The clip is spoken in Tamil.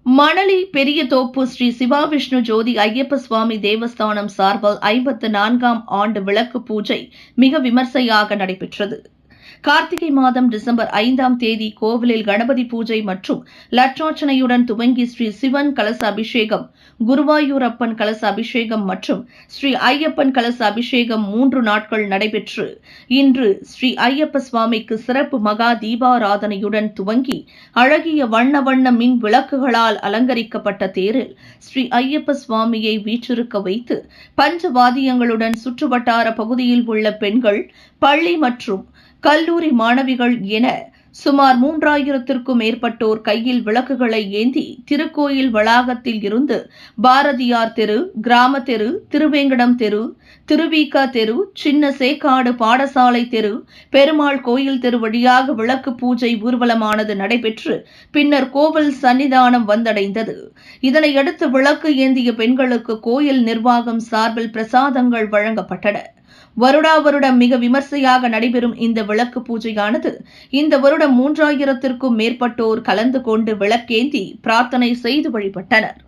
மணலி பெரிய தோப்பு ஸ்ரீ சிவாவிஷ்ணு ஜோதி ஐயப்ப சுவாமி தேவஸ்தானம் சார்பில் 54ஆம் ஆண்டு விளக்கு பூஜை மிக விமர்சையாக நடைபெற்றது. கார்த்திகை மாதம் டிசம்பர் 5ஆம் தேதி கோவிலில் கணபதி பூஜை மற்றும் லட்சார்ச்சனையுடன் துவங்கி ஸ்ரீ சிவன் கலச அபிஷேகம், குருவாயூரப்பன் கலச அபிஷேகம் மற்றும் ஸ்ரீ ஐயப்பன் கலச அபிஷேகம் 3 நாட்கள் நடைபெற்று இன்று ஸ்ரீ ஐயப்ப சுவாமிக்கு சிறப்பு மகா தீபாராதனையுடன் துவங்கி அழகிய வண்ண வண்ண மின் விளக்குகளால் அலங்கரிக்கப்பட்ட தேரில் ஸ்ரீ ஐயப்ப சுவாமியை வீற்றிருக்க வைத்து பஞ்சவாதியங்களுடன் சுற்றுவட்டார பகுதியில் உள்ள பெண்கள், பள்ளி மற்றும் கல்லூரி மாணவிகள் என சுமார் 3000த்திற்கும் மேற்பட்டோர் கையில் விளக்குகளை ஏந்தி திருக்கோயில் வளாகத்தில் இருந்து பாரதியார் தெரு, கிராம தெரு, திருவேங்கடம் தெரு, திருவிக தெரு, சின்ன சேக்காடு பாடசாலை தெரு, பெருமாள் கோயில் தெரு வழியாக விளக்கு பூஜை ஊர்வலமானது நடைபெற்று பின்னர் கோவில் சன்னிதானம் வந்தடைந்தது. இதனையடுத்து விளக்கு ஏந்திய பெண்களுக்கு கோயில் நிர்வாகம் சார்பில் பிரசாதங்கள் வழங்கப்பட்டன. வருடம் மிக விமர்சையாக நடைபெறும் இந்த விளக்கு பூஜையானது இந்த வருடம் 3000த்திற்கும் மேற்பட்டோர் கலந்து கொண்டு விளக்கேந்தி பிரார்த்தனை செய்து வழிபட்டனர்.